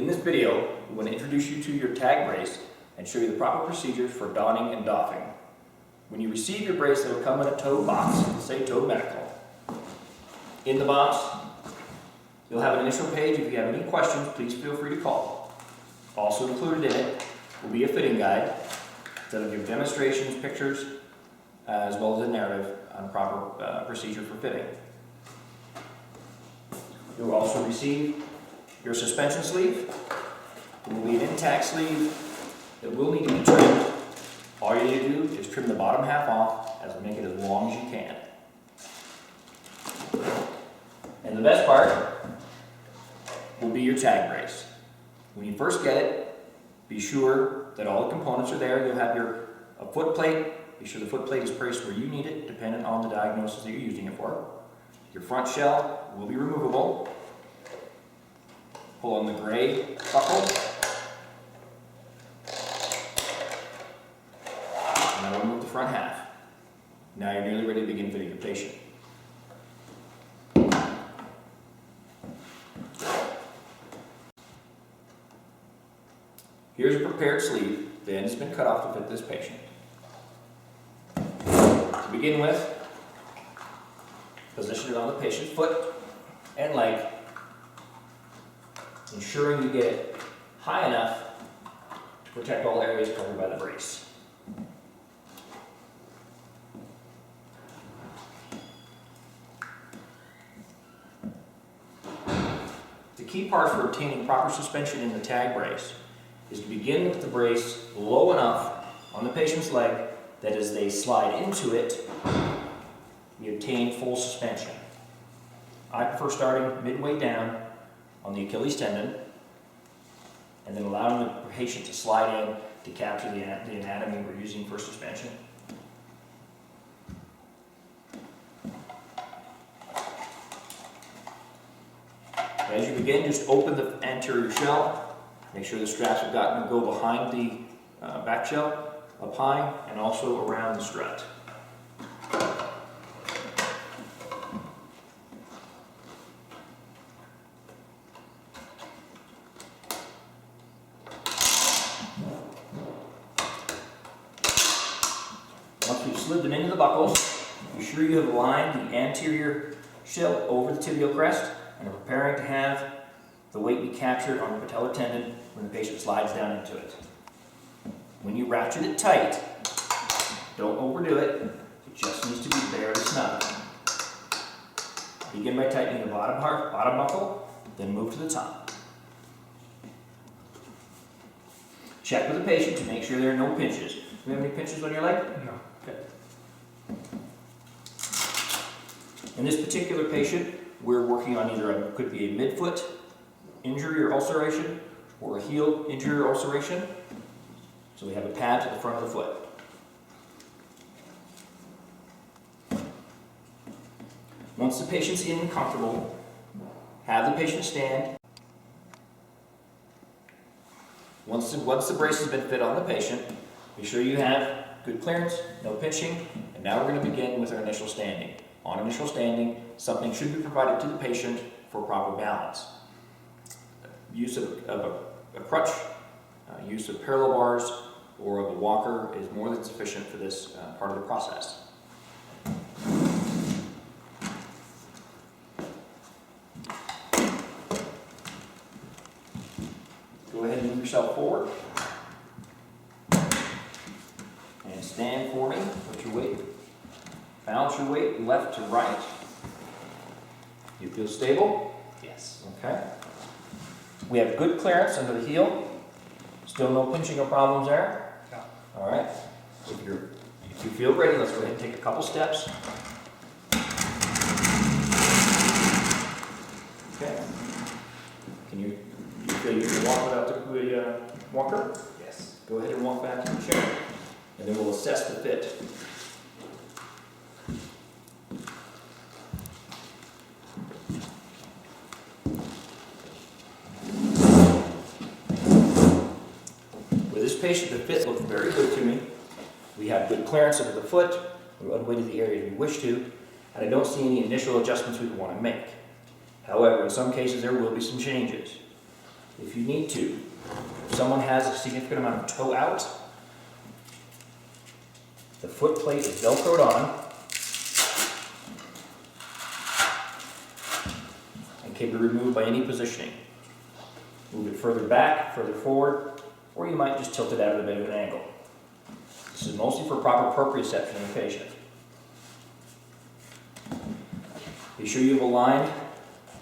In this video, we want to introduce you to your tag brace and show you the proper procedures for donning and doffing. When you receive your brace, it will come in a tote box, say Toad Medical. In the box, you'll have an initial page. If you have any questions, please feel free to call. Also included in it will be a fitting guide that will give demonstrations, pictures, as well as a narrative on proper procedure for fitting. You'll also receive your suspension sleeve. It will be an intact sleeve. It will need to be trimmed. All you need to do is trim the bottom half off as make it as long as you can. And the best part will be your tag brace. When you first get it, be sure that all the components are there. You'll have a foot plate. Be sure the foot plate is placed where you need it, depending on the diagnosis that you're using it for. Your front shell will be removable. Pull on the gray buckle. And I will remove the front half. Now you're nearly ready to begin fitting your patient. Here's a prepared sleeve. The end has been cut off to fit this patient. To begin with, position it on the patient's foot and leg, ensuring you get it high enough to protect all areas covered by the brace. The key part for obtaining proper suspension in the tag brace is to begin with the brace low enough on the patient's leg that as they slide into it, you obtain full suspension. I prefer starting midway down on the Achilles tendon and then allowing the patient to slide in to capture the anatomy we're using for suspension. As you begin, just open the anterior shell. Make sure the straps have gotten to go behind the back shell, up high, and also around the strut. Once you've slid them into the buckles, be sure you have aligned the anterior shell over the tibial crest and are preparing to have the weight be captured on the patellar tendon when the patient slides down into it. When you ratchet it tight, don't overdo it. It just needs to be bare and snug. Begin by tightening the bottom buckle, then move to the top. Check with the patient to make sure there are no pinches. Do you have any pinches on your leg? No. Okay. In this particular patient, we're working on either it could be a midfoot injury or ulceration or a heel injury or ulceration. So we have a pad to the front of the foot. Once the patient's in and comfortable, have the patient stand. Once the brace has been fit on the patient, be sure you have good clearance, no pinching, and now we're going to begin with our initial standing. On initial standing, something should be provided to the patient for proper balance. Use of a crutch, use of parallel bars, or of a walker is more than sufficient for this part of the process. Go ahead and move yourself forward. And stand for me. Put your weight. Balance your weight left to right. You feel stable? Yes. Okay. We have good clearance under the heel. Still no pinching or problems there? No. All right. If you feel ready, let's go ahead and take a couple steps. Okay. You feel you can walk without the walker? Yes. Go ahead and walk back to the chair, and then we'll assess the fit. With this patient, the fit looked very good to me. We have good clearance under the foot. We unweighted the area we wish to, and I don't see any initial adjustments we want to make. However, in some cases there will be some changes. if you need to. If someone has a significant amount of toe out, the foot plate is Velcroed on and can be removed by any positioning. Move it further back, further forward, or you might just tilt it out at a bit of an angle. This is mostly for proper proprioception of the patient. Be sure you've aligned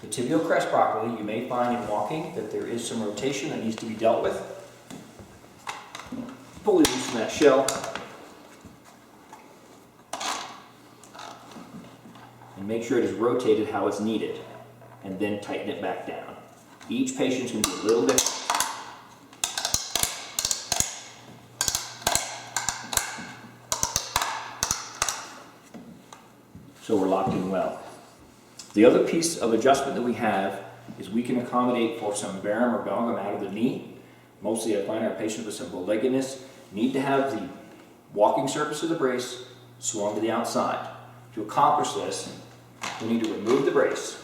the tibial crest properly. You may find in walking that there is some rotation that needs to be dealt with. Fully loosen that shell. And make sure it is rotated how it's needed. And then tighten it back down. Each patient's going to be a little different. So we're locked in well. The other piece of adjustment that we have is we can accommodate for some varum or valgum out of the knee. Mostly I find our patients with some bowleggedness need to have the walking surface of the brace swung to the outside. To accomplish this, we need to remove the brace.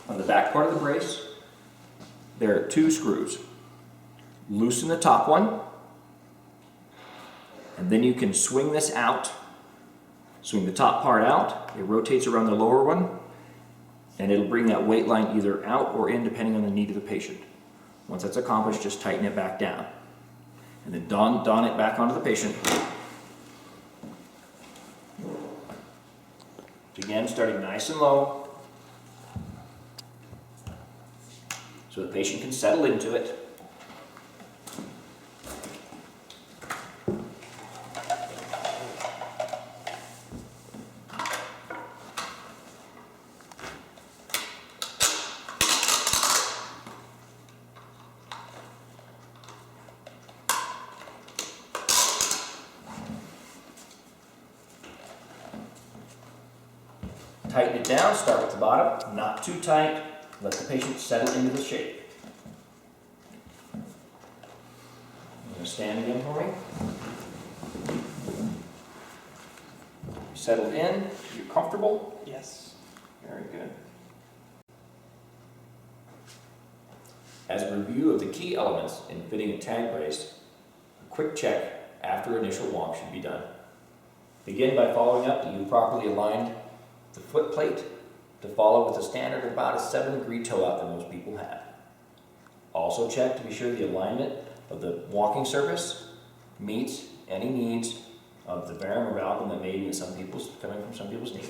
On the back part of the brace, there are 2 screws. Loosen the top one, and then you can swing this out. Swing the top part out, it rotates around the lower one, and it'll bring that weight line either out or in depending on the need of the patient. Once that's accomplished, just tighten it back down. And then don it back onto the patient. Again, starting nice and low, so the patient can settle into it. Tighten it down, start at the bottom, not too tight, let the patient settle into the shape. You're going to stand again for me. Settled in, you're comfortable? Yes. Very good. As a review of the key elements in fitting a tag brace, a quick check after initial walk should be done. Begin by following up that you properly aligned the foot plate to follow with a standard of about a 7-degree toe out that most people have. Also check to be sure the alignment of the walking surface meets any needs of the varum or valgum that may be coming from some people's knee.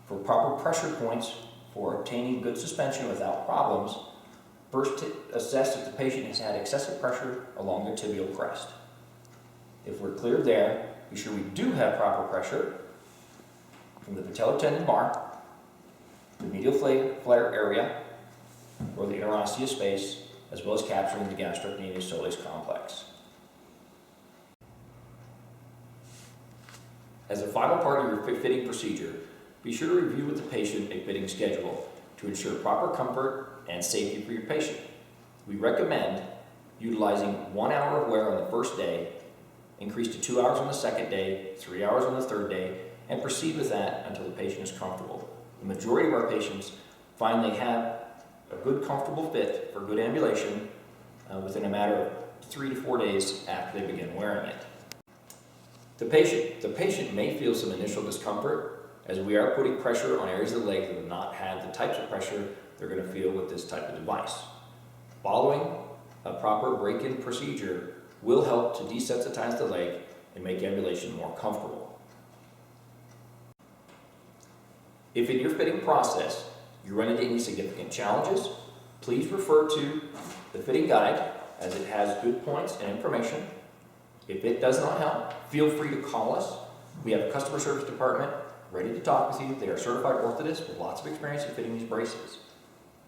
For proper pressure points for obtaining good suspension without problems, first assess if the patient has had excessive pressure along their tibial crest. If we're clear there, be sure we do have proper pressure from the patellar tendon bar, the medial flare area, or the interosseous space, as well as capturing the gastrocnemius soleus complex. As a final part of your fitting procedure, be sure to review with the patient a fitting schedule to ensure proper comfort and safety for your patient. We recommend utilizing 1 hour of wear on the first day, increase to 2 hours on the second day, 3 hours on the third day, and proceed with that until the patient is comfortable. The majority of our patients find they have a good, comfortable fit for good ambulation within a matter of 3 to 4 days after they begin wearing it. The patient may feel some initial discomfort as we are putting pressure on areas of the leg that have not had the types of pressure they're going to feel with this type of device. Following a proper break-in procedure will help to desensitize the leg and make ambulation more comfortable. If in your fitting process you run into any significant challenges, please refer to the fitting guide as it has good points and information. If it does not help, feel free to call us. We have a customer service department ready to talk with you. They are certified orthotists with lots of experience in fitting these braces.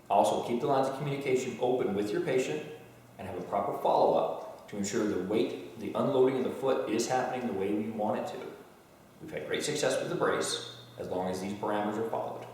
Also, keep the lines of communication open with your patient and have a proper follow-up to ensure the unloading of the foot is happening the way we want it to. We've had great success with the brace as long as these parameters are followed.